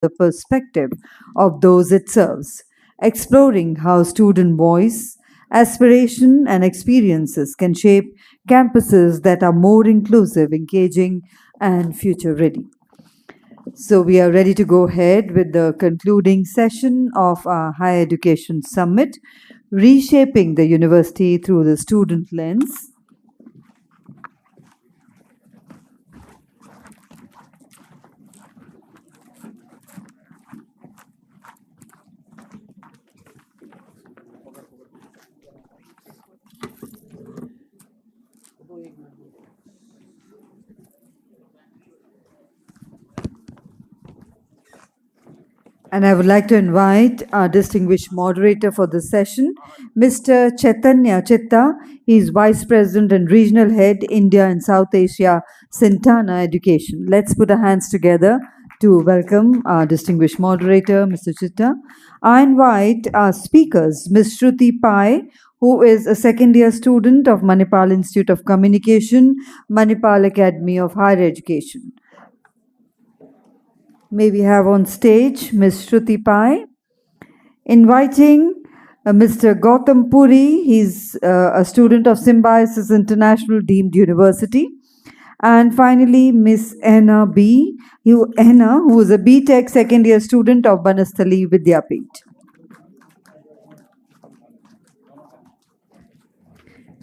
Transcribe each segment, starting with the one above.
the perspective of those it serves, exploring how student voice, aspiration, and experiences can shape campuses that are more inclusive, engaging, and future ready. So, we are ready to go ahead with the concluding session of our Higher Education Summit, Reshaping the University Through the Student Lens. And I would like to invite our distinguished moderator for this session, Mr. Chaitanya Chitta. He is Vice President and Regional Head, India and South Asia, Sintana Education. Let's put our hands together to welcome our distinguished moderator, Mr. Chitta. I invite our speakers, Ms. Shruti Pai, who is a second-year student of Manipal Institute of Communication, Manipal Academy of Higher Education. May we have on stage Ms. Shruti Pai. Inviting Mr. Gautam Puri, he's a student of Symbiosis International Deemed University. And finally, Ms. EHNA B, EHNA, who is a BTech second-year student of Banastali Vidyapith.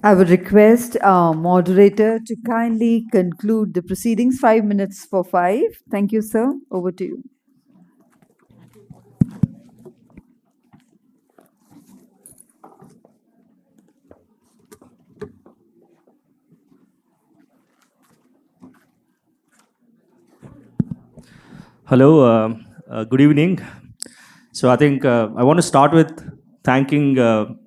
I would request our moderator to kindly conclude the proceedings. 5 minutes for 5. Thank you, sir. Over to you. Hello, good evening. So I think I want to start with thanking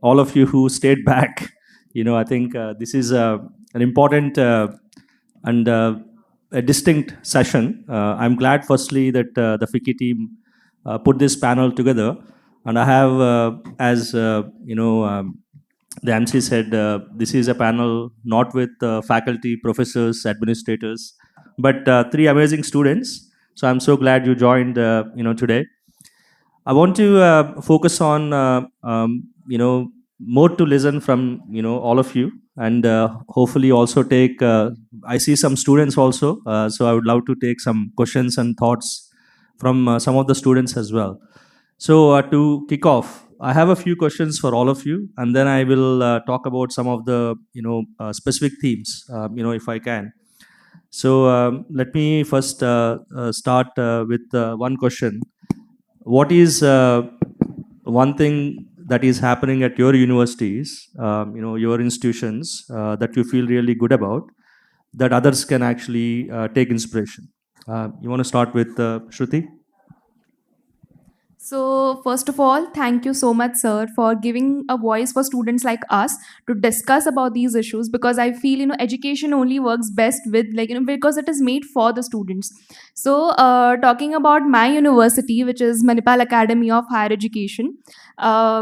all of you who stayed back. I think this is an important and a distinct session. I'm glad, firstly, that the FICCI team put this panel together. And I have, as the MC said, this is a panel not with faculty, professors, administrators, but 3 amazing students. So I'm so glad you joined, today. I want to focus on, more to listen from, all of you, and hopefully also take. I see some students also, so I would love to take some questions and thoughts from some of the students as well. So to kick off, I have a few questions for all of you, and then I will talk about some of the, specific themes, if I can. So let me first start with one question. What is one thing that is happening at your universities, your institutions, that you feel really good about, that others can actually take inspiration? You want to start with Shruti? So, first of all, thank you so much, sir, for giving a voice for students like us to discuss about these issues, because I feel, education only works best with, because it is made for the students. So, talking about my university, which is Manipal Academy of Higher Education,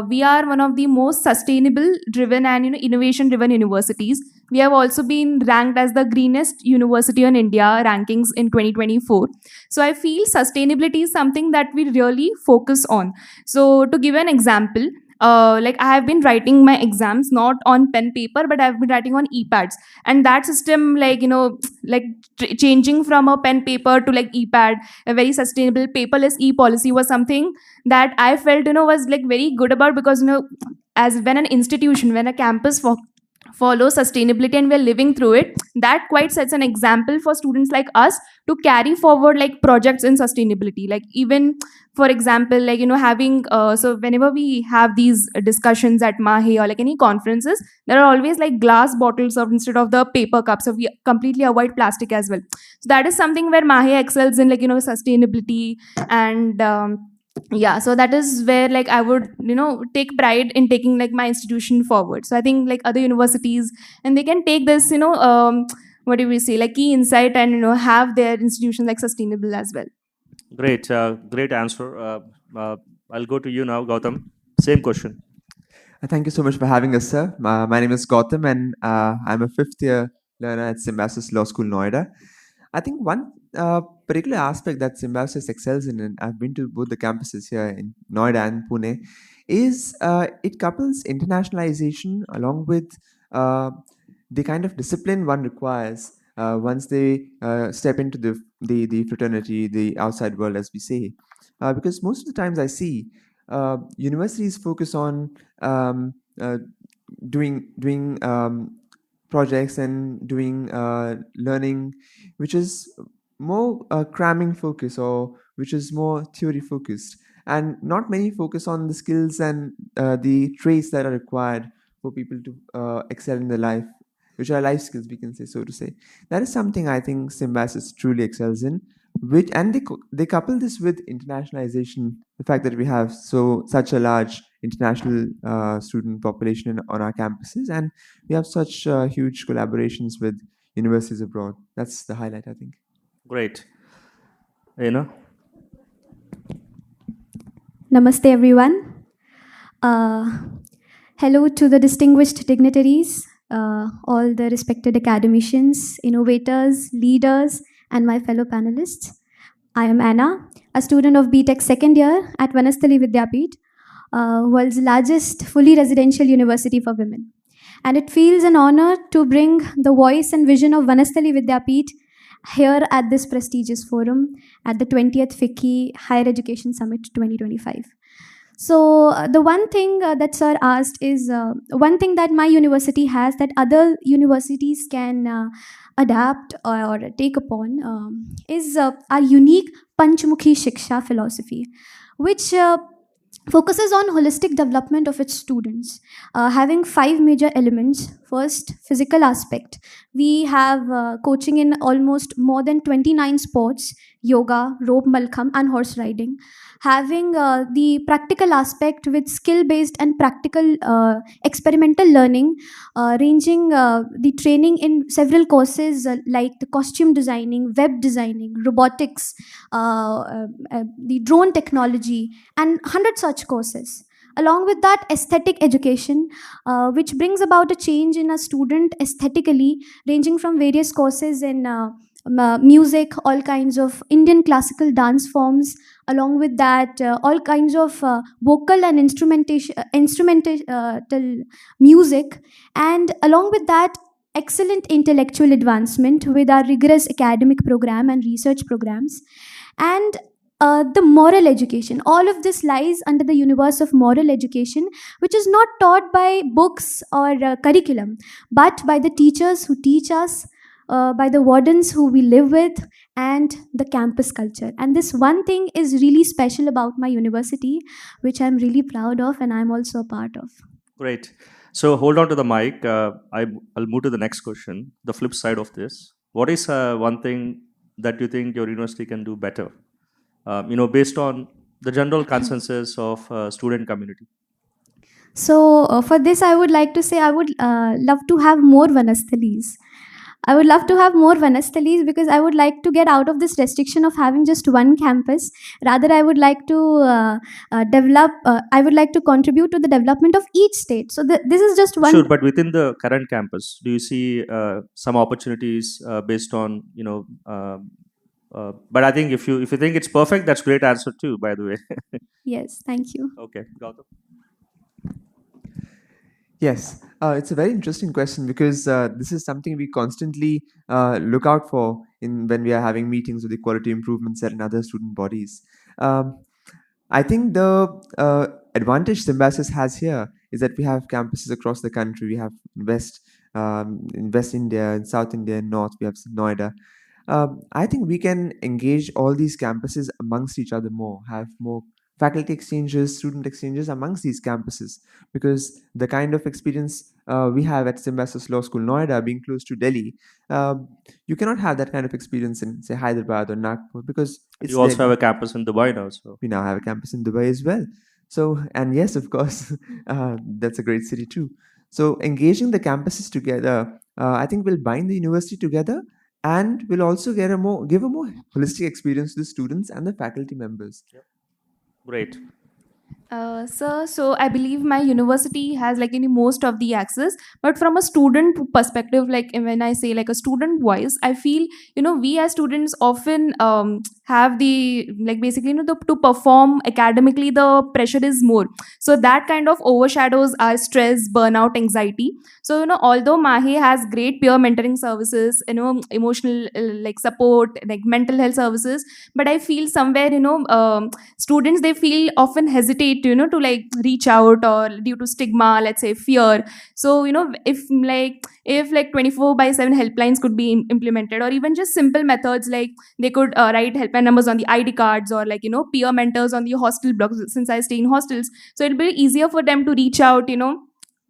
we are one of the most sustainable driven and, innovation driven universities. We have also been ranked as the greenest university in India rankings in 2024. So I feel sustainability is something that we really focus on. So to give an example, I have been writing my exams not on pen paper, but I've been writing on e-pads, and that system, changing from a pen paper to e-pad, a very sustainable paperless e-policy was something that I felt was very good about, because as when an institution, when a campus follow sustainability and we're living through it, that quite sets an example for students like us to carry forward projects in sustainability. Even for example, having so whenever we have these discussions at Mahe or any conferences, there are always glass bottles of instead of the paper cups, so we completely avoid plastic as well. So that is something where Mahe excels in sustainability. And yeah, so that is where I would take pride in taking my institution forward. So I think other universities, and they can take this what do we say, key insight, and have their institutions sustainable as well. Great, great answer. I'll go to you now, Gautam. Same question. Thank you so much for having us, sir. My name is Gautam, and I'm a 5th year learner at Symbiosis Law School, Noida. I think one particular aspect that Symbiosis excels in, and I've been to both the campuses here in Noida and Pune, is it couples internationalization along with uh, the kind of discipline one requires once they step into the fraternity, the outside world, as we say. Because most of the times I see universities focus on uh, doing projects and doing learning, which is more cramming focus or which is more theory focused, and not many focus on the skills and the traits that are required for people to excel in their life, which are life skills, we can say, so to say. That is something I think Symbiosis truly excels in, which, and they couple this with internationalization, the fact that we have such a large international student population on our campuses, and we have such huge collaborations with universities abroad. That's the highlight, I think. Great. You know, Namaste, everyone. Uh, Hello to the distinguished dignitaries, all the respected academicians, innovators, leaders, and my fellow panelists. I am Anna, a student of BTech second year at Vanasthali Vidyapeeth, world's largest fully residential university for women. And it feels an honor to bring the voice and vision of Vanasthali Vidyapeeth here at this prestigious forum at the 20th FICCI Higher Education Summit 2025. So the one thing that sir asked is one thing that my university has that other universities can adapt or take upon is our unique Panchmukhi Shiksha philosophy, which focuses on holistic development of its students, having five major elements. First, physical aspect. We have coaching in almost more than 29 sports: yoga, rope malkham, and horse riding. Having the practical aspect with skill based and practical experimental learning, ranging the training in several courses like the costume designing, web designing, robotics, the drone technology, and 100 such courses. Along with that, aesthetic education, which brings about a change in a student aesthetically, ranging from various courses in music, all kinds of Indian classical dance forms. Along with that, all kinds of vocal and instrumental music, and along with that, excellent intellectual advancement with our rigorous academic program and research programs, and the moral education. All of this lies under the universe of moral education, which is not taught by books or curriculum, but by the teachers who teach us, by the wardens who we live with, and the campus culture. And this one thing is really special about my university, which I'm really proud of and I'm also a part of. great. So hold on to the mic. I'll move to the next question. The flip side of this. What is one thing that you think your university can do better? Based on the general consensus of student community. So, for this, I would like to say I would love to have more Vanasthalis. I would love to have more Vanasthalis because I would like to get out of this restriction of having just one campus. Rather, I would like to I would like to contribute to the development of each state. So, this is just one. Sure, but within the current campus, do you see some opportunities based on but I think if you think it's perfect, that's great answer too. By the way. Yes, thank you. Okay, Gautam. Yes, it's a very interesting question because this is something we constantly look out for in when we are having meetings with the quality improvement cell and other student bodies. I think the advantage Symbiosis has here is that we have campuses across the country. We have in West India, in South India, in North. We have Noida. I think we can engage all these campuses amongst each other more, have more faculty exchanges, student exchanges amongst these campuses, because the kind of experience we have at Symbiosis Law School Noida, being close to Delhi, you cannot have that kind of experience in, say, Hyderabad or Nagpur, because it's You also Delhi. have a campus in Dubai now, so We now have a campus in Dubai as well. So, and yes, of course, that's a great city too. So, engaging the campuses together, I think will bind the university together and will also give a more holistic experience to the students and the faculty members. great. Sir, so I believe my university has like any most of the access, but from a student perspective, like when I say like a student voice, I feel we as students often have the like basically to perform academically the pressure is more, so that kind of overshadows our stress, burnout, anxiety. So although Mahe has great peer mentoring services, emotional like support, like mental health services, but I feel somewhere students they feel often hesitate to like reach out, or due to stigma, let's say fear. So if 24/7 helplines could be implemented, or even just simple methods like they could write helpline numbers on the ID cards, or like peer mentors on the hostel blocks, since I stay in hostels, so it'll be easier for them to reach out,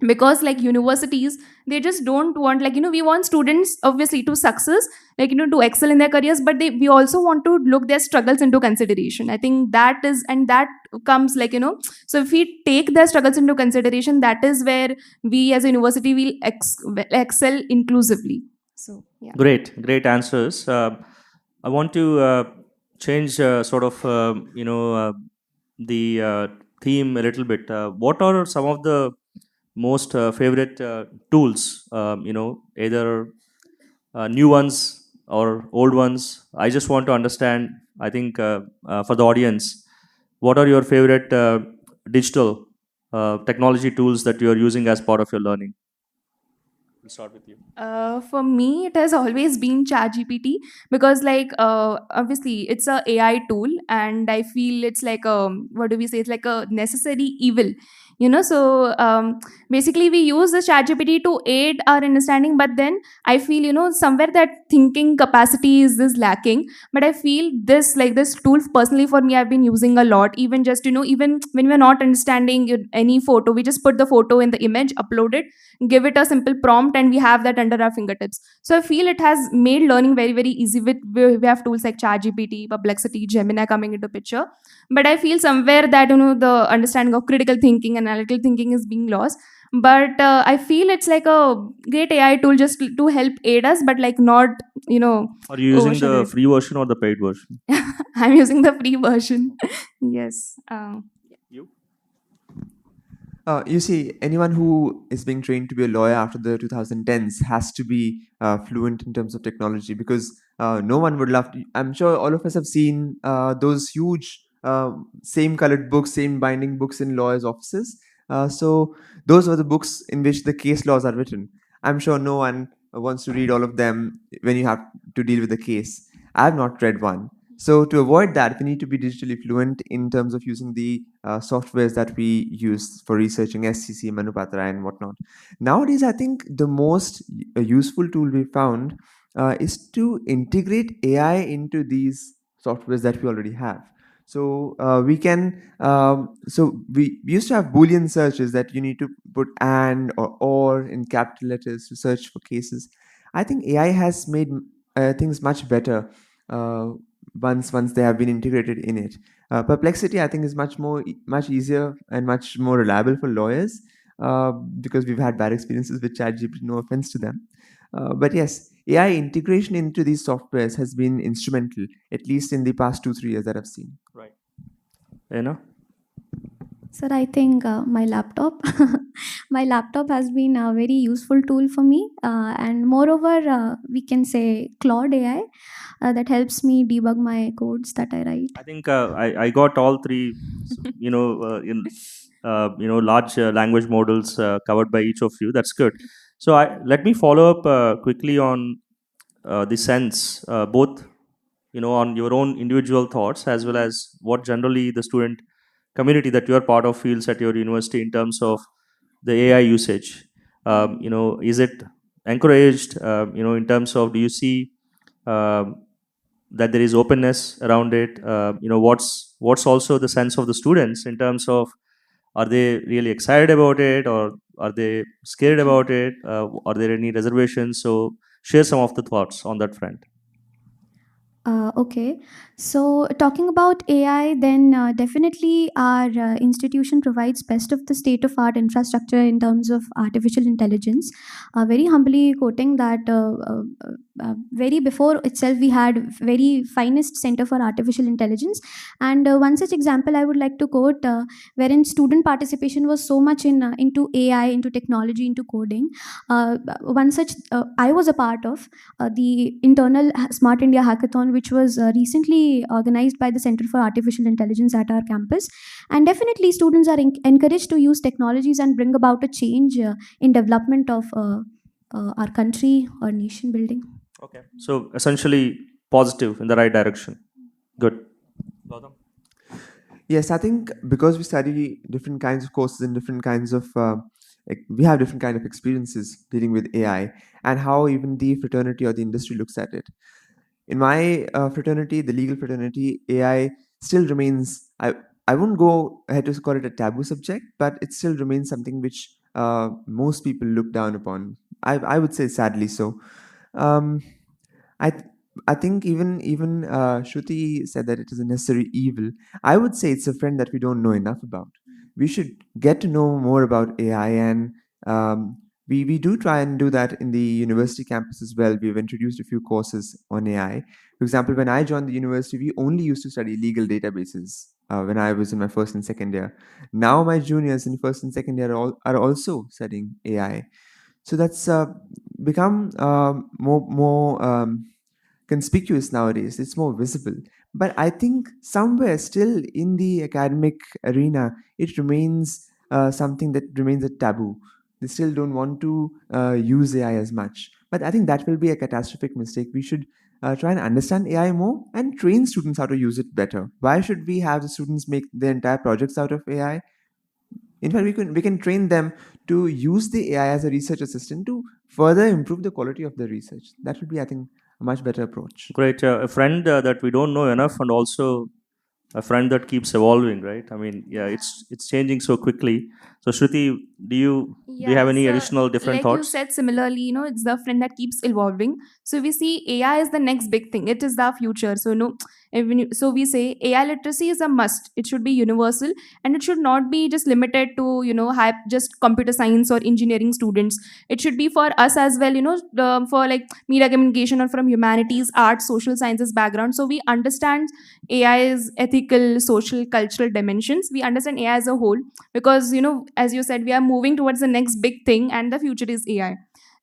because like universities, they just don't want like we want students obviously to success, like to excel in their careers, but we also want to look their struggles into consideration. I think that is, and that comes like so if we take their struggles into consideration, that is where we as a university will excel inclusively. So yeah. Great answers. I want to change sort of the theme a little bit. What are some of the most favorite tools? Either new ones or old ones. I just want to understand. I think for the audience, what are your favorite digital technology tools that you are using as part of your learning? We'll start with you. For me, it has always been ChatGPT, because, like, obviously, it's a AI tool, and I feel it's like a, what do we say? It's like a necessary evil, So basically, we use the ChatGPT to aid our understanding, but then I feel somewhere that thinking capacity is lacking. But I feel this tool personally for me, I've been using a lot. Even just even when we're not understanding any photo, we just put the photo in the image, upload it, give it a simple prompt, and we have that under our fingertips. So I feel it has made learning very very easy. With we have tools like ChatGPT, Perplexity, Gemini coming into picture, but I feel somewhere that the understanding of critical thinking, analytical thinking is being lost. But I feel it's like a great AI tool just to help aid us, but like not you know Are you using overshadow the it. free version or the paid version? I'm using the free version. Yes. You? You see, anyone who is being trained to be a lawyer after the 2010s has to be fluent in terms of technology, because no one would love to. I'm sure all of us have seen those huge same colored books, same binding books in lawyers' offices. So those were the books in which the case laws are written. I'm sure no one wants to read all of them when you have to deal with the case. I've not read one. So to avoid that, we need to be digitally fluent in terms of using the softwares that we use for researching SCC, Manupatra, and whatnot. Nowadays, I think the most useful tool we found is to integrate AI into these softwares that we already have. So we can. We used to have Boolean searches that you need to put and or in capital letters to search for cases. I think AI has made things much better. Once they have been integrated in it. Perplexity, I think, is much easier and much more reliable for lawyers because we've had bad experiences with ChatGPT. No offense to them, but yes, AI integration into these softwares has been instrumental, at least in the past 2-3 years that I've seen. Right. Anna? Sir, I think my laptop, my laptop has been a very useful tool for me, and moreover, we can say Claude AI that helps me debug my codes that I write. I think I got all three, large language models covered by each of you. That's good. So let me follow up quickly on the sense, both on your own individual thoughts as well as what generally the student community that you are part of feels at your university in terms of the AI usage. Is it encouraged? In terms of, do you see um, that there is openness around it? What's also the sense of the students in terms of, are they really excited about it, or are they scared about it? Are there any reservations? So share some of the thoughts on that front. Okay, so talking about AI, then definitely our institution provides best of the state of art infrastructure in terms of artificial intelligence. Very humbly quoting that very before itself we had very finest center for artificial intelligence, and one such example I would like to quote, wherein student participation was so much into AI, into technology, into coding. One such I was a part of the internal Smart India Hackathon, which was recently organized by the Center for Artificial Intelligence at our campus. And definitely, students are encouraged to use technologies and bring about a change in development of our country or nation building. Okay. So essentially positive in the right direction. Good. Gautam? Yes, I think because we study different kinds of courses and different kinds of we have different kind of experiences dealing with AI and how even the fraternity or the industry looks at it. In my fraternity, the legal fraternity, AI still remains. I wouldn't go ahead to call it a taboo subject, but it still remains something which most people look down upon. I would say sadly so. Um, I th- I think even Shruti said that it is a necessary evil. I would say it's a friend that we don't know enough about. We should get to know more about AI, and we do try and do that in the university campus as well. We've introduced a few courses on AI. For example, when I joined the university, we only used to study legal databases. When I was in my first and second year, now my juniors in first and second year are also studying AI. So that's become more conspicuous nowadays. It's more visible. But I think somewhere still in the academic arena, it remains something that remains a taboo. They still don't want to use AI as much. But I think that will be a catastrophic mistake. We should try and understand AI more and train students how to use it better. Why should we have the students make their entire projects out of AI? In fact, we can train them to use the AI as a research assistant to further improve the quality of the research. That would be, I think, a much better approach. Great. A friend that we don't know enough, and also a friend that keeps evolving, right? I mean, yeah, it's changing so quickly. So Shruti, do you have Yeah, any so additional different like you thoughts? said, similarly, it's the friend that keeps evolving. So we see AI is the next big thing. It is the future. So no, so we say AI literacy is a must. It should be universal, and it should not be just limited to just computer science or engineering students. It should be for us as well. For like media communication or from humanities, arts, social sciences background. So we understand AI's ethical, social, cultural dimensions. We understand AI as a whole because as you said, we are moving towards the next big thing and the future is AI.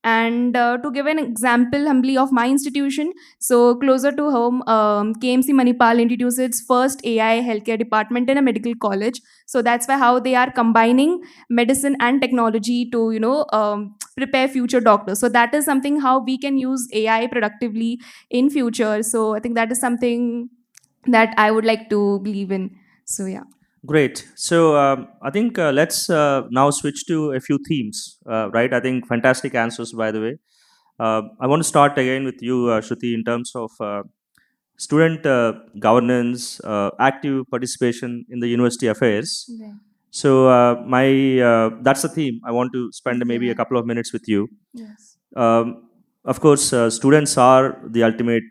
And to give an example humbly of my institution, so closer to home, KMC Manipal introduced its first AI healthcare department in a medical college. So that's why how they are combining medicine and technology to prepare future doctors. So that is something how we can use AI productively in future. So I think that is something that I would like to believe in. So yeah. Great. So I think let's now switch to a few themes, right? I think fantastic answers, by the way. I want to start again with you, Shruti, in terms of student governance, active participation in the university affairs. Right. So my that's the theme. I want to spend maybe a Yeah. couple of minutes with you. Yes. Of course, students are the ultimate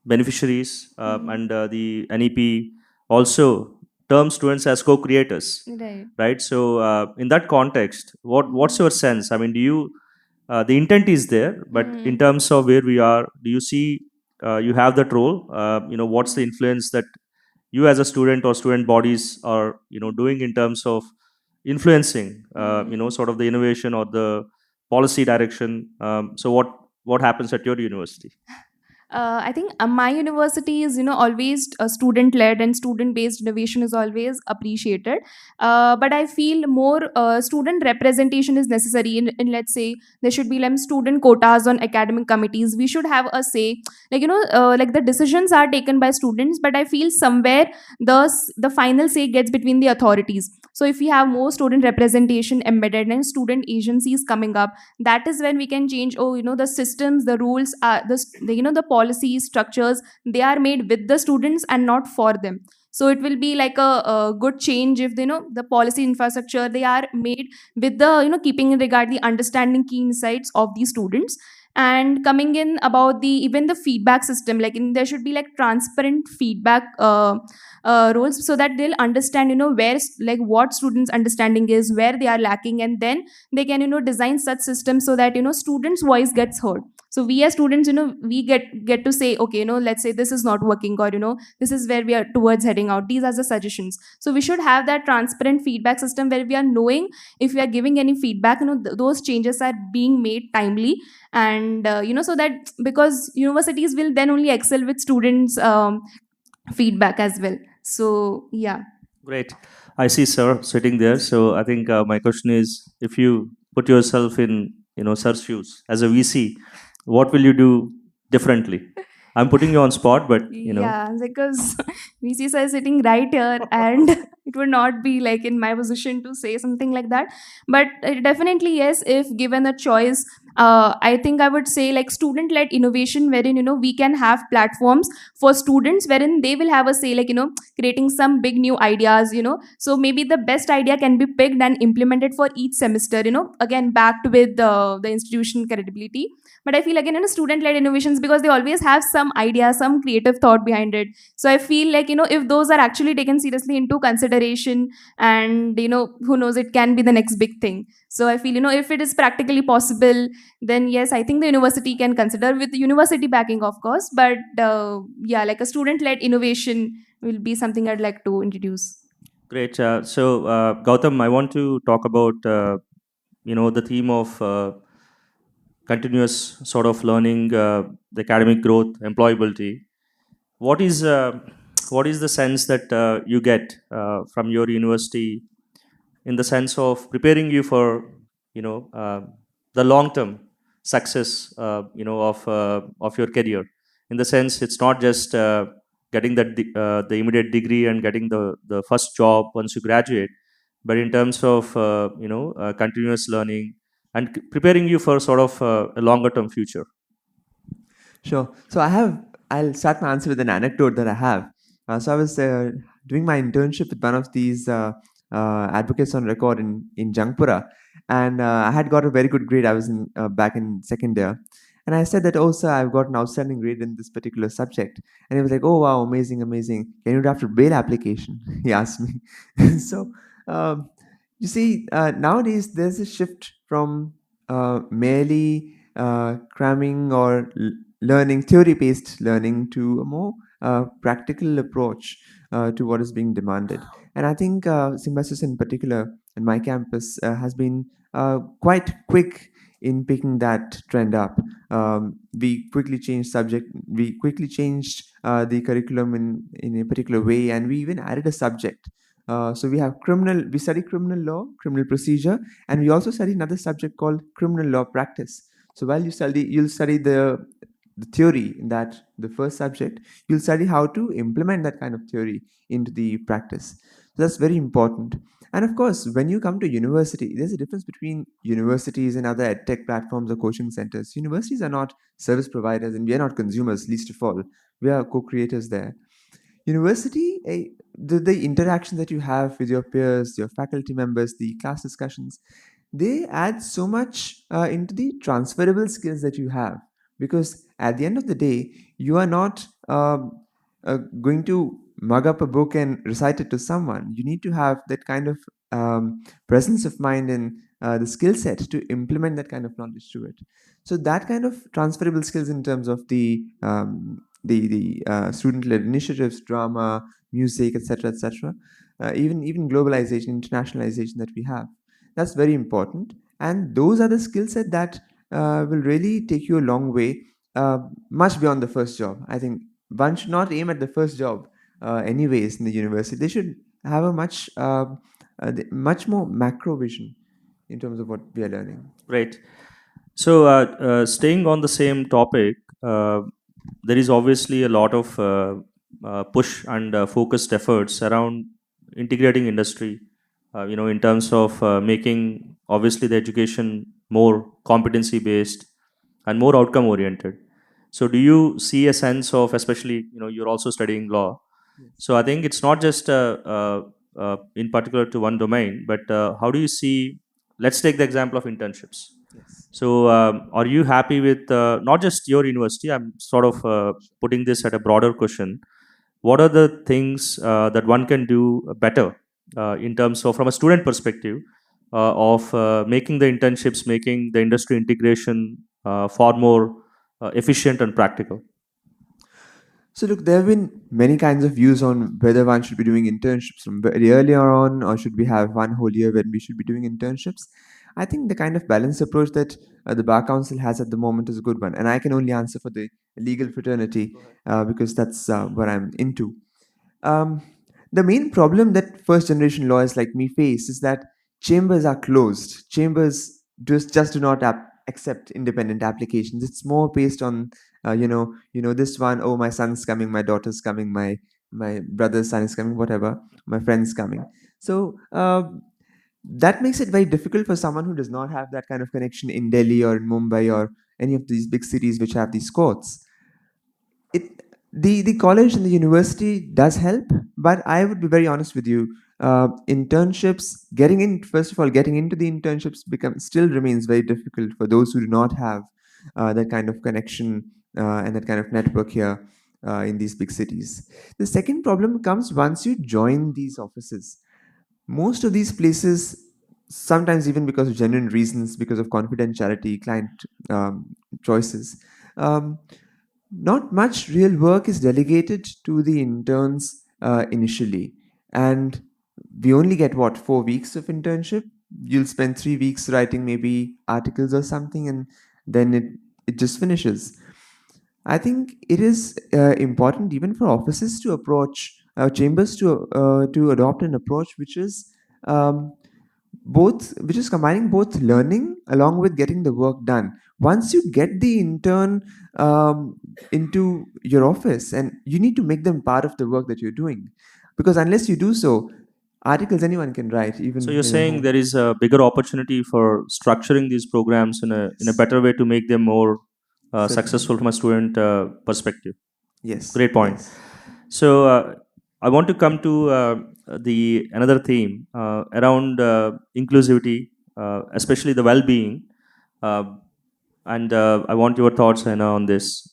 beneficiaries, Mhm. and the NEP also term students as co-creators, Right. right? So in that context, what's Mhm. your sense? I mean, do you the intent is there, but in Mm. terms of where we are, do you see you have that role? What's the Mm. influence that you as a student or student bodies are doing in terms of influencing Mm. sort of the innovation or the policy direction? So what happens at your university? I think my university is, always student led and student based innovation is always appreciated. But I feel more student representation is necessary. Let's say there should be like student quotas on academic committees. We should have a say. Like like the decisions are taken by students, but I feel somewhere the final say gets between the authorities. So if we have more student representation embedded and student agencies coming up, that is when we can change. Oh, the systems, the rules are the policies, structures, they are made with the students and not for them. So it will be like a good change if the policy infrastructure they are made with the keeping in regard the understanding key insights of the students. And coming in about the even the feedback system, like there should be like transparent feedback roles, so that they'll understand where like what students understanding is, where they are lacking, and then they can design such systems so that students voice gets heard. So we as students, we get to say, okay, let's say this is not working, or this is where we are towards heading out, these are the suggestions. So we should have that transparent feedback system where we are knowing if we are giving any feedback, those changes are being made timely. And so that, because universities will then only excel with students feedback as well. So yeah. Great. I see sir sitting there. So I think my question is, if you put yourself in, sir's shoes as a VC, what will you do differently? I'm putting you on spot, but Yeah, because VCs are sitting right here, and it would not be like in my position to say something like that. But definitely, yes, if given a choice, I think I would say like student led innovation, wherein we can have platforms for students wherein they will have a say, like creating some big new ideas. So maybe the best idea can be picked and implemented for each semester. Again backed with the institution credibility. But I feel again student led innovations, because they always have some idea, some creative thought behind it. So I feel like if those are actually taken seriously into consideration, and who knows, it can be the next big thing. So I feel if it is practically possible, then yes, I think the university can consider, with university backing of course. But yeah, like a student led innovation will be something I'd like to introduce. great. So Gautam, I want to talk about the theme of continuous sort of learning, the academic growth, employability. What is the sense that you get from your university, in the sense of preparing you for the long term success of your career? In the sense, it's not just getting the immediate degree and getting the first job once you graduate, but in terms of continuous learning and preparing you for sort of a longer term future. Sure. So I'll start my answer with an anecdote that I have. So I was doing my internship with one of these advocates on record in Jangpura, and I had got a very good grade. I was in back in second year, and I said that, oh sir, I've got an outstanding grade in this particular subject, and he was like, oh wow, amazing, amazing. Can you draft a bail application? He asked me. So um, you see, nowadays there's a shift from merely cramming or learning, theory based learning, to a more practical approach to what is being demanded. And I think Symbiosis in particular, and my campus, has been quite quick in picking that trend up. We quickly changed subject, we quickly changed the curriculum in a particular way, and we even added a subject. So we study criminal law, criminal procedure, and we also study another subject called criminal law practice. So while you'll study the theory in that the first subject, you'll study how to implement that kind of theory into the practice. So that's very important. And of course, when you come to university, there's a difference between universities and other edtech platforms or coaching centers. Universities are not service providers, and we are not consumers, least of all. We are co-creators there. University, the interaction that you have with your peers, your faculty members, the class discussions, they add so much into the transferable skills that you have, because at the end of the day, you are not going to mug up a book and recite it to someone. You need to have that kind of presence of mind and the skill set to implement that kind of knowledge to it. So that kind of transferable skills in terms of the student-led initiatives, drama, music, etc., even globalization, internationalization that we have, that's very important. And those are the skill set that will really take you a long way, much beyond the first job. I think one should not aim at the first job, anyways, in the university. They should have a much more macro vision in terms of what we are learning. Right. So, staying on the same topic, there is obviously a lot of push and focused efforts around integrating industry, in terms of making obviously the education more competency based and more outcome oriented. So, do you see a sense of, especially, you're also studying law. So, I think it's not just in particular to one domain, but how do you see, let's take the example of internships. Yes. So, are you happy with not just your university? I'm sort of putting this at a broader question. What are the things that one can do better in terms of, from a student perspective, of making the internships, making the industry integration far more efficient and practical? So look, there have been many kinds of views on whether one should be doing internships from very earlier on, or should we have one whole year when we should be doing internships. I think the kind of balanced approach that the Bar Council has at the moment is a good one, and I can only answer for the legal fraternity because that's what I'm into. Um, the main problem that first generation lawyers like me face is that chambers are closed. Chambers just do not accept independent applications. It's more based on this one. Oh, my son's coming, my daughter's coming, my brother's son is coming, whatever, my friend's coming. So that makes it very difficult for someone who does not have that kind of connection in Delhi or in Mumbai or any of these big cities which have these courts. The college and the university does help, but I would be very honest with you. Internships, getting in, first of all, getting into the internships become still remains very difficult for those who do not have that kind of connection and that kind of network here in these big cities. The second problem comes once you join these offices. Most of these places, sometimes even because of genuine reasons, because of confidentiality, client choices, um, not much real work is delegated to the interns initially. And we only get what, 4 weeks of internship? You'll spend 3 weeks writing maybe articles or something, and then it just finishes. I think it is important even for offices to approach chambers to adopt an approach um, which is combining both learning along with getting the work done. Once you get the intern into your office, and you need to make them part of the work that you're doing, because unless you do so, articles anyone can write, So even you're in a saying home. there is a bigger opportunity for structuring these programs in a Yes, better way to make them more certainly. successful from a student perspective. Yes, Great point. yes. So I want to come to the another theme around inclusivity, especially the well-being, uh, and I want your thoughts, Hannah, on this.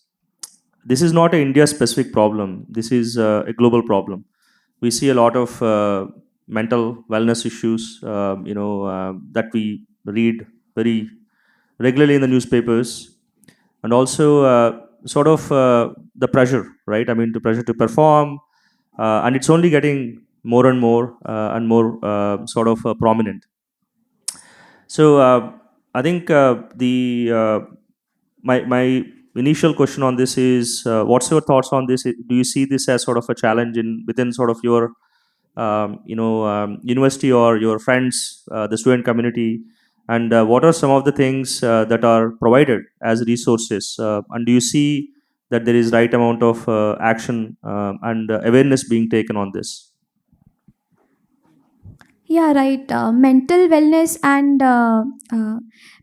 This is not an India-specific problem. This is a global problem. We see a lot of mental wellness issues, that we read very regularly in the newspapers, and also sort of the pressure, right? I mean, the pressure to perform, and it's only getting more and more sort of prominent. So I think the my initial question on this is, what's your thoughts on this? Do you see this as sort of a challenge in within sort of your university or your friends, the student community, and what are some of the things that are provided as resources, and do you see that there is right amount of action and awareness being taken on this? Yeah, right. Mental wellness and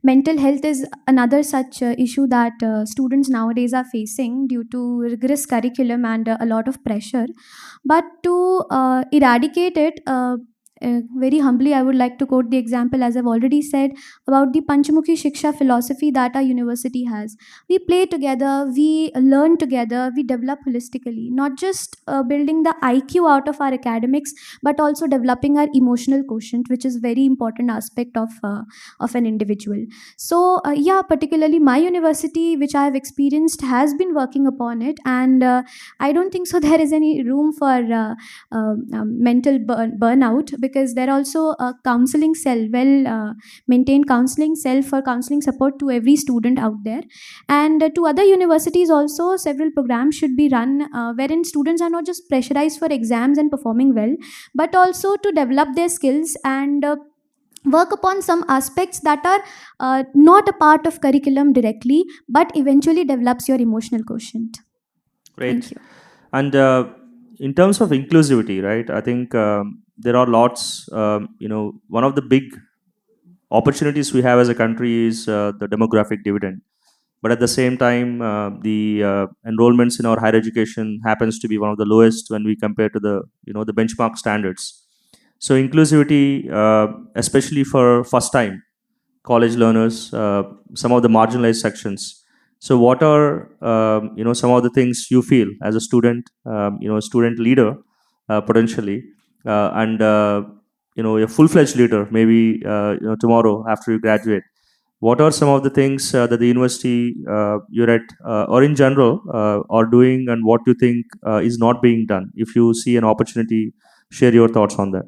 mental health is another such issue that students nowadays are facing due to rigorous curriculum and a lot of pressure. But to eradicate it, very humbly, I would like to quote the example, as I've already said, about the Panchamuki Shiksha philosophy that our university has. We play together, we learn together, we develop holistically, not just building the IQ out of our academics, but also developing our emotional quotient, which is very important aspect of an individual. So yeah, particularly my university, which I have experienced, has been working upon it, and I don't think so there is any room for mental burnout, because there are also a counseling cell, well maintained counseling cell for counseling support to every student out there. And to other universities also, several programs should be run wherein students are not just pressurized for exams and performing well, but also to develop their skills and work upon some aspects that are not a part of curriculum directly, but eventually develops your emotional quotient. Great. Thank you. And in terms of inclusivity, right? I think there are lots. One of the big opportunities we have as a country is the demographic dividend. But at the same time, the enrollments in our higher education happens to be one of the lowest when we compare to the benchmark standards. So inclusivity, especially for first time college learners, some of the marginalized sections. So, what are some of the things you feel as a student, student leader potentially, and a full-fledged leader maybe tomorrow after you graduate? What are some of the things that the university you're at, or in general, are doing, and what you think is not being done? If you see an opportunity, share your thoughts on that.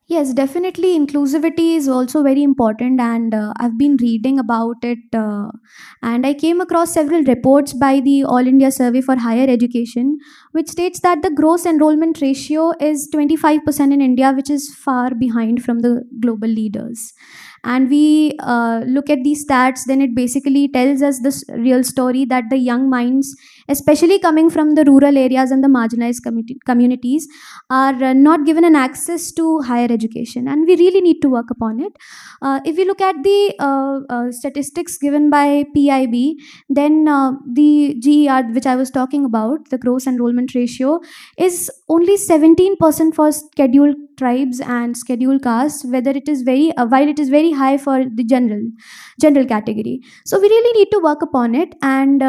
Yes, definitely. Inclusivity is also very important, and I've been reading about it. And I came across several reports by the All India Survey for Higher Education, which states that the gross enrollment ratio is 25% in India, which is far behind from the global leaders. And we look at these stats, then it basically tells us this real story that the young minds, especially coming from the rural areas and the marginalized communities, are not given an access to higher education, and we really need to work upon it. If we look at the statistics given by PIB, then the GER, which I was talking about, the gross enrollment ratio, is only 17% for scheduled tribes and scheduled castes, whether it is very while it is very high for the general category. So we really need to work upon it, and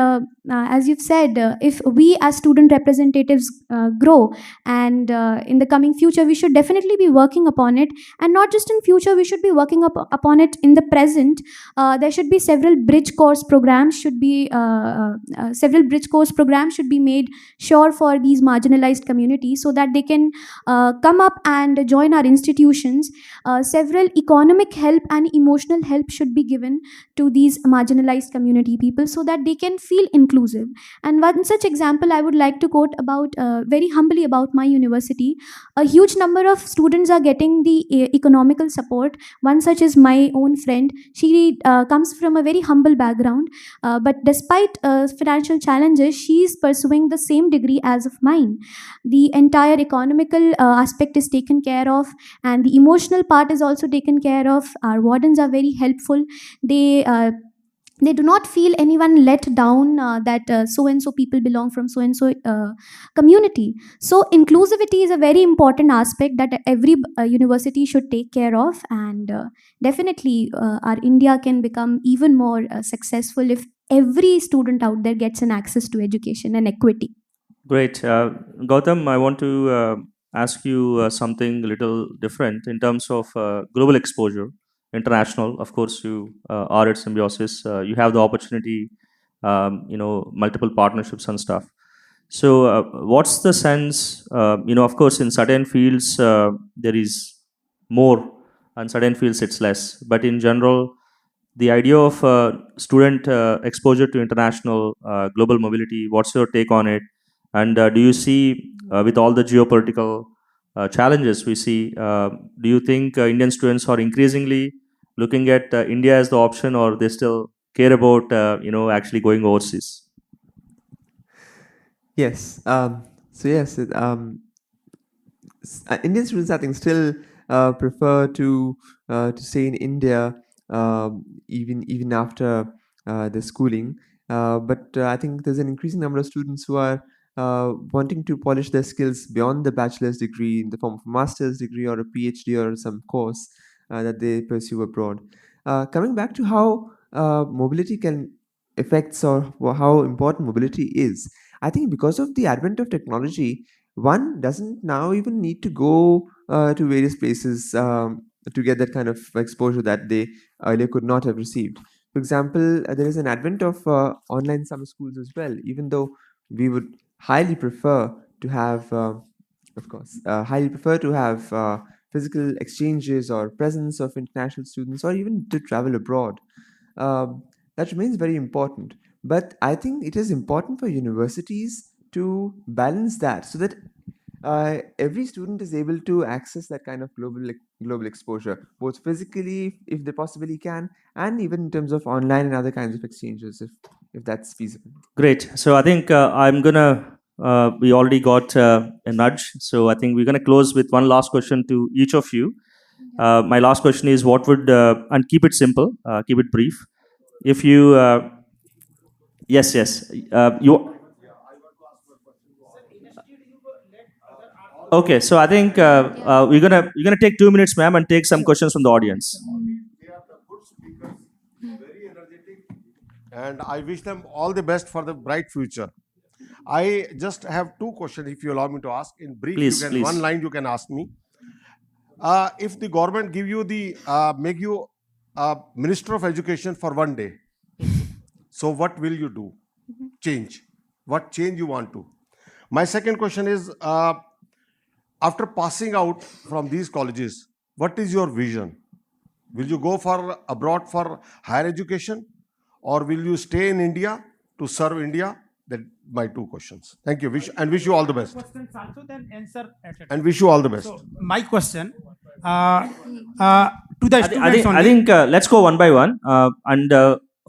as you've said, if we as student representatives grow, and in the coming future we should definitely be working upon it, and not just in future, we should be working upon it in the present. There should be several bridge course programs should be made sure for these marginalized communities, so that they can come up and join our institutions. Several economic help and emotional help should be given to these marginalized community people, so that they can feel inclusive. And one such example I would like to quote about, very humbly, about my university. A huge number of students are getting the economical support. One such is my own friend. She comes from a very humble background, but despite financial challenges, she is pursuing the same degree as of mine. The entire economical aspect is taken care of, and the emotional part is also taken care of. Our wardens are very helpful. They do not feel anyone let down, that so and so people belong from so and so community. So inclusivity is a very important aspect that every university should take care of, and definitely our India can become even more successful if every student out there gets an access to education and equity. Great. Gautam, I want to ask you something a little different in terms of global exposure, international. Of course, you are at Symbiosis. You have the opportunity, multiple partnerships and stuff. So, what's the sense? Of course, in certain fields, there is more, and certain fields it's less. But in general, the idea of student exposure to international global mobility, what's your take on it? And do you see, with all the geopolitical challenges we see, do you think Indian students are increasingly looking at India as the option, or they still care about actually going overseas? Yes. So yes, Indian students, I think, still prefer to stay in India, even after the schooling. But I think there's an increasing number of students who are wanting to polish their skills beyond the bachelor's degree in the form of a master's degree or a PhD or some course that they pursue abroad. Coming back to how mobility can affects, or how important mobility is, I think because of the advent of technology, one doesn't now even need to go to various places to get that kind of exposure that they earlier could not have received. For example, there is an advent of online summer schools as well, even though we would highly prefer to have, highly prefer to have physical exchanges or presence of international students, or even to travel abroad. That remains very important. But I think it is important for universities to balance that, so that every student is able to access that kind of global exposure, both physically, if they possibly can, and even in terms of online and other kinds of exchanges, if that's feasible. Great. So I think we already got a nudge. So I think we're going to close with one last question to each of you. My last question is, what would, and keep it simple, keep it brief. If you, yes, you. Okay, so I think we're gonna take 2 minutes, ma'am, and take some questions from the audience. and I wish them all the best for the bright future. I just have two questions, if you allow me to ask. In brief, Please, you can please. one line you can ask me. If the government give you the make you Minister of Education for one day, so what will you do? Change. What change you want to? My second question is, after passing out from these colleges, what is your vision? Will you go for abroad for higher education, or will you stay in India to serve India? That my two questions. Thank you. Wish you all the best. Questions also, then answer at a time. And wish you all the best. So my question to the students only. I think let's go one by one. And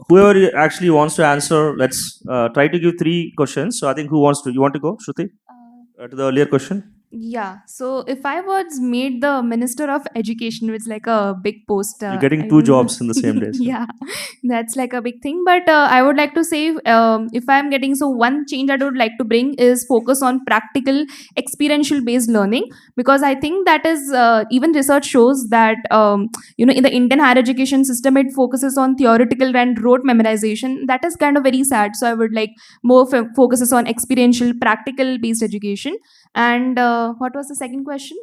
whoever actually wants to answer, let's try to give three questions. So I think who wants to? You want to go, Shruti? To the earlier question? Yeah. So if I was made the Minister of Education, which is like a big post. You're getting I two would- jobs in the same day. So. Yeah, that's like a big thing. But I would like to say, if I'm getting, so one change I would like to bring is focus on practical, experiential based learning, because I think that is even research shows that in the Indian higher education system it focuses on theoretical and rote memorization. That is kind of very sad. So I would like more focuses on experiential, practical based education. And what was the second question?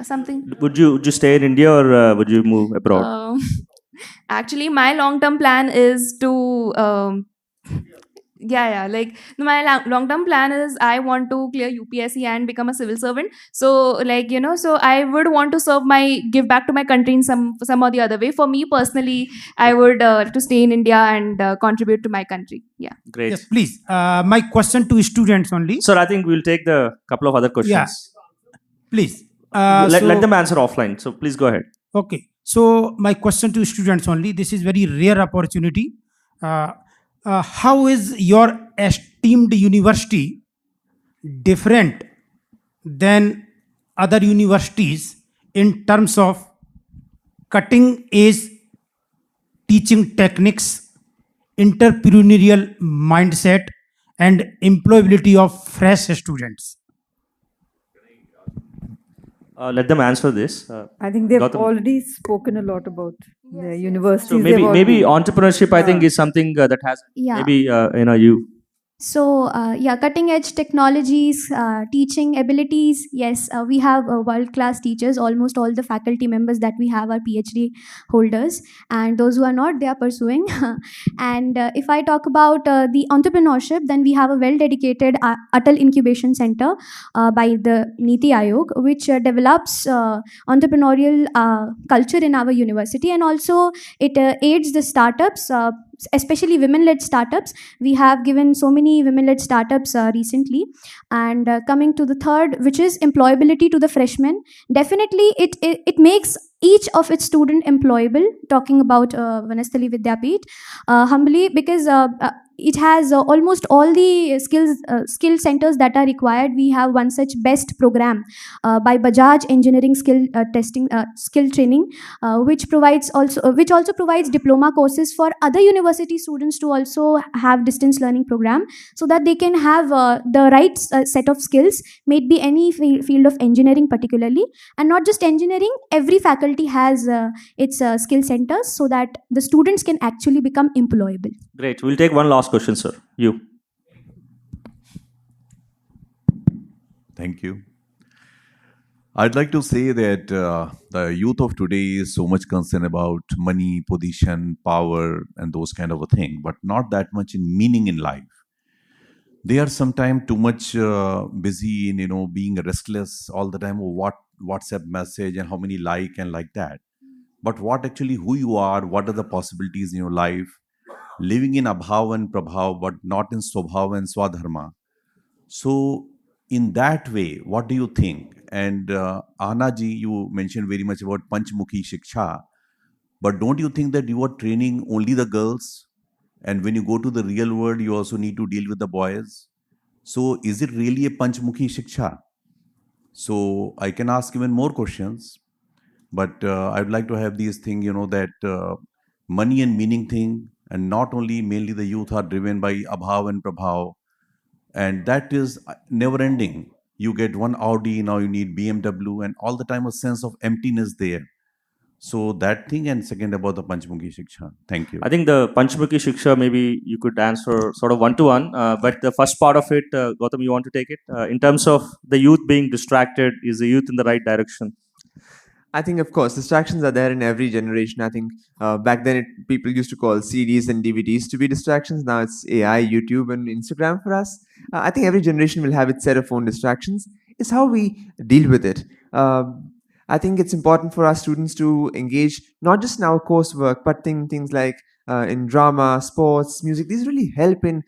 Something. Would you stay in India or would you move abroad? Actually, my long-term plan is to like my long-term plan is I want to clear UPSC and become a civil servant. So so I would want to give back to my country in some or the other way. For me personally, I would to stay in India and contribute to my country. Yeah. Great. Yes, please. My question to students only. Sir, I think we'll take the couple of other questions. Yeah. Please. Let them answer offline. So please go ahead. Okay. So my question to students only. This is very rare opportunity. How is your esteemed university different than other universities in terms of cutting edge teaching techniques, entrepreneurial mindset, and employability of fresh students? Let them answer this. I think they've Gautam. already spoken a lot about the universities. So they've maybe already- entrepreneurship, I think, is something that has Yeah. maybe you. So, cutting edge technologies, teaching abilities. Yes, we have world class teachers. Almost all the faculty members that we have are PhD holders, and those who are not, they are pursuing. And if I talk about the entrepreneurship, then we have a well dedicated Atal Incubation Center by the Niti Aayog, which develops entrepreneurial culture in our university, and also it aids the startups. Especially women-led startups. We have given so many women-led startups recently. And coming to the third, which is employability to the freshmen, definitely it makes each of its student employable. Talking about Vanasthali Vidyapeeth, humbly, because it has almost all the skill centers that are required. We have one such best program by Bajaj Engineering skill training, which also provides diploma courses for other university students to also have distance learning program, so that they can have the right set of skills, maybe any field of engineering particularly, and not just engineering. Every faculty has its skill centers, so that the students can actually become employable. Great. We'll take one last question, sir. You. Thank you. I'd like to say that the youth of today is so much concerned about money, position, power, and those kind of a thing, but not that much in meaning in life. They are sometimes too much busy in being restless all the time. What WhatsApp message and how many like and like that. But what actually who you are, what are the possibilities in your life, living in abhav and prabhav, but not in swabhav and swadharma. So in that way, what do you think? And Ahna ji, you mentioned very much about Panchmukhi Shiksha, but don't you think that you are training only the girls? And when you go to the real world, you also need to deal with the boys. So is it really a Panchmukhi Shiksha? So I can ask even more questions, but I would like to have these things, that money and meaning thing, and not only mainly the youth are driven by abhav and prabhav, and that is never ending. You get one Audi, now you need BMW, and all the time a sense of emptiness there. So that thing, and second about the Panchmukhi Shiksha. Thank you. I think the Panchmukhi Shiksha, maybe you could answer sort of one-to-one, but the first part of it, Gautam, you want to take it? In terms of the youth being distracted, is the youth in the right direction? I think, of course, distractions are there in every generation. I think back then people used to call CDs and DVDs to be distractions. Now it's AI, YouTube, and Instagram for us. I think every generation will have its set of own distractions. It's how we deal with it. I think it's important for our students to engage not just in our coursework, but things like in drama, sports, music. These really help in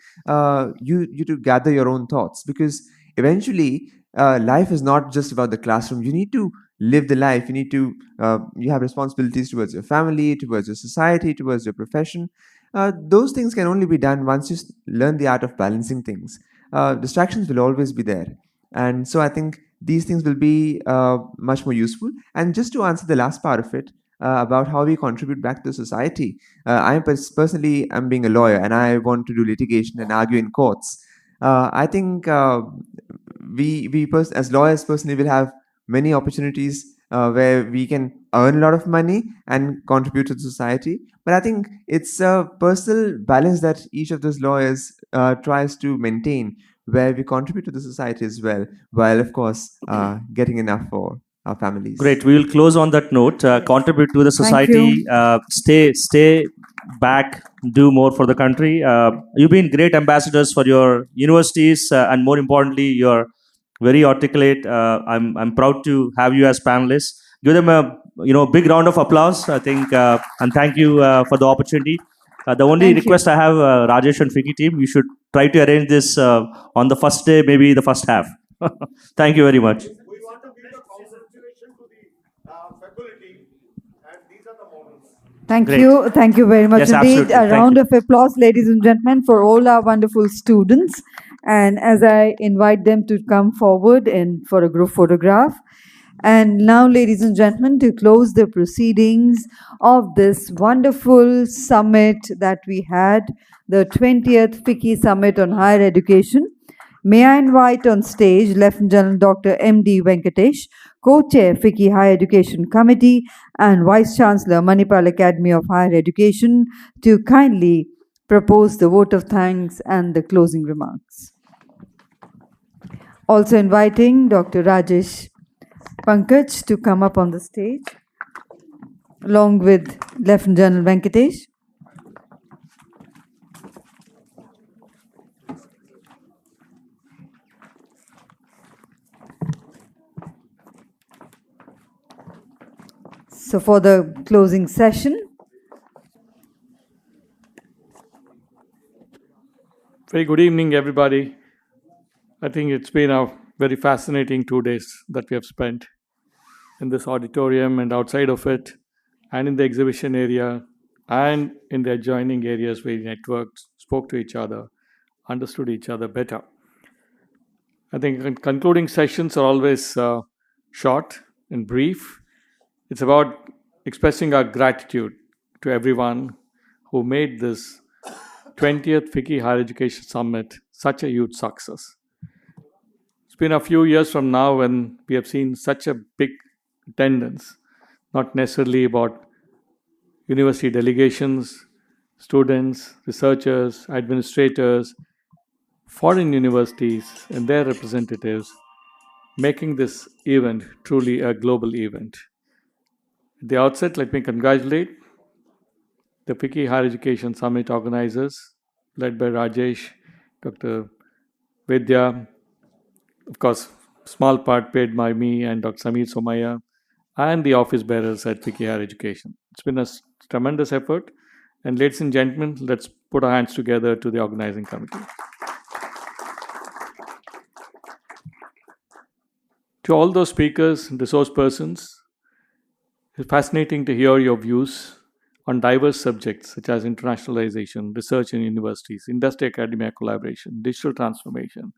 you to gather your own thoughts, because eventually life is not just about the classroom. You need to live the life. You need to you have responsibilities towards your family, towards your society, towards your profession. Those things can only be done once you learn the art of balancing things. Distractions will always be there, and so I think these things will be much more useful. And just to answer the last part of it, about how we contribute back to society, personally, I'm being a lawyer and I want to do litigation and argue in courts. I think as lawyers personally will have many opportunities where we can earn a lot of money and contribute to the society. But I think it's a personal balance that each of those lawyers tries to maintain, where we contribute to the society as well, while of course getting enough for our families. Great. We will close on that note. Contribute to the Thank society. you. Stay back. Do more for the country. You've been great ambassadors for your universities, and more importantly, you're very articulate. I'm proud to have you as panelists. Give them a big round of applause. I think, and thank you for the opportunity. The only Thank you. request I have, Rajesh and FICCI team, you should try to arrange this on the first day, maybe the first half. Thank you very much. We want to give a congratulation to the faculty, and these are the models. Thank Great. you. Thank you very much Yes, indeed. absolutely. A Thank round you. of applause, ladies and gentlemen, for all our wonderful students. And as I invite them to come forward and for a group photograph. And now, ladies and gentlemen, to close the proceedings of this wonderful summit that we had, the 20th FICCI Summit on Higher Education, may I invite on stage Lieutenant General Dr. M.D. Venkatesh, Co-Chair FICCI Higher Education Committee and Vice Chancellor Manipal Academy of Higher Education, to kindly propose the vote of thanks and the closing remarks. Also inviting Dr. Rajesh Pankaj to come up on the stage, along with Lieutenant General Venkatesh. So for the closing session, very good evening, everybody. I think it's been a very fascinating 2 days that we have spent in this auditorium and outside of it, and in the exhibition area, and in the adjoining areas where we networked, spoke to each other, understood each other better. I think concluding sessions are always short and brief. It's about expressing our gratitude to everyone who made this 20th FICCI Higher Education Summit such a huge success. It's been a few years from now when we have seen such a big attendance, not necessarily about university delegations, students, researchers, administrators, foreign universities and their representatives, making this event truly a global event. At the outset, let me congratulate the FICCI Higher Education Summit organizers, led by Rajesh, Dr. Vidya, of course, small part paid by me and Dr. Samir Somaya, and the office bearers at FICCI Higher Education. It's been a tremendous effort. And ladies and gentlemen, let's put our hands together to the organizing committee. To all those speakers and resource persons, it's fascinating to hear your views on diverse subjects such as internationalization, research in universities, industry-academia collaboration, digital transformation.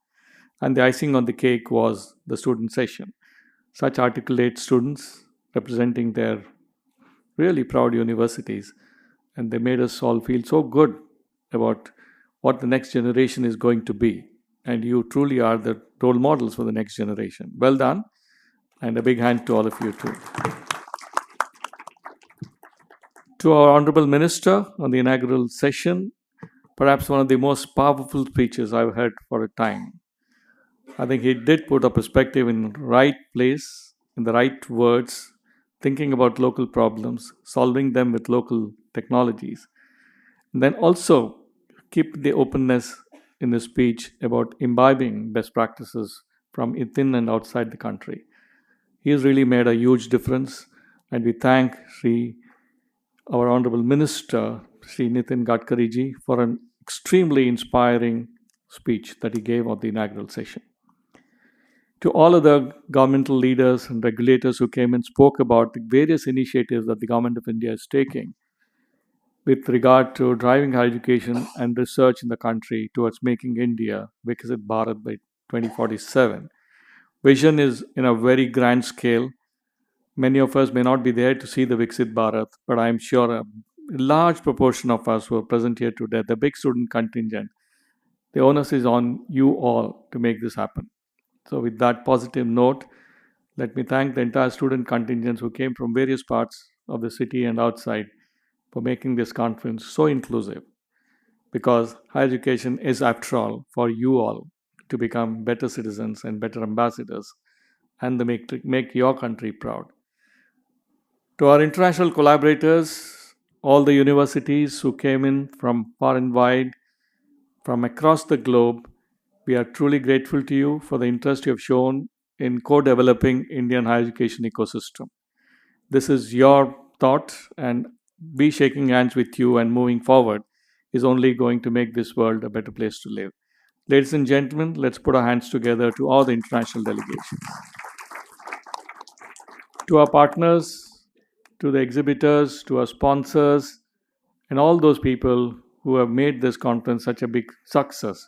And the icing on the cake was the student session. Such articulate students representing their really proud universities. And they made us all feel so good about what the next generation is going to be. And you truly are the role models for the next generation. Well done. And a big hand to all of you too. To our Honorable Minister on the inaugural session, perhaps one of the most powerful speeches I've heard for a time. I think he did put a perspective in the right place, in the right words, thinking about local problems, solving them with local technologies. And then also keep the openness in the speech about imbibing best practices from within and outside the country. He has really made a huge difference, and we thank our Honorable Minister, Sri Nitin Gadkari ji, for an extremely inspiring speech that he gave at the inaugural session. To all other governmental leaders and regulators who came and spoke about the various initiatives that the Government of India is taking with regard to driving higher education and research in the country towards making India Viksit Bharat by 2047. Vision is in a very grand scale. Many of us may not be there to see the Viksit Bharat, but I am sure a large proportion of us who are present here today, the big student contingent, the onus is on you all to make this happen. So, with that positive note, let me thank the entire student contingents who came from various parts of the city and outside for making this conference so inclusive. Because higher education is, after all, for you all to become better citizens and better ambassadors and to make your country proud. To our international collaborators, all the universities who came in from far and wide, from across the globe, we are truly grateful to you for the interest you have shown in co-developing Indian higher education ecosystem. This is your thought, and we shaking hands with you and moving forward is only going to make this world a better place to live. Ladies and gentlemen, let's put our hands together to all the international delegations. To our partners, to the exhibitors, to our sponsors, and all those people who have made this conference such a big success,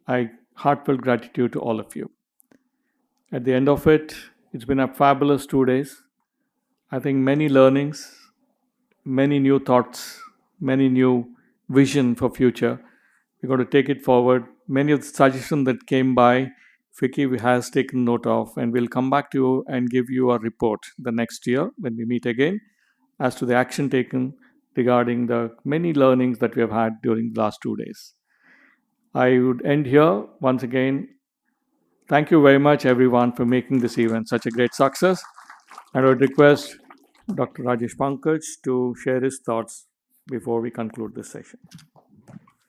I heartfelt gratitude to all of you. At the end of it, it's been a fabulous 2 days. I think many learnings, many new thoughts, many new vision for future. We're going to take it forward. Many of the suggestions that came by, FICCI has taken note of, and we'll come back to you and give you a report the next year when we meet again as to the action taken regarding the many learnings that we have had during the last 2 days. I would end here once again. Thank you very much, everyone, for making this event such a great success. I would request Dr. Rajesh Pankaj to share his thoughts before we conclude this session.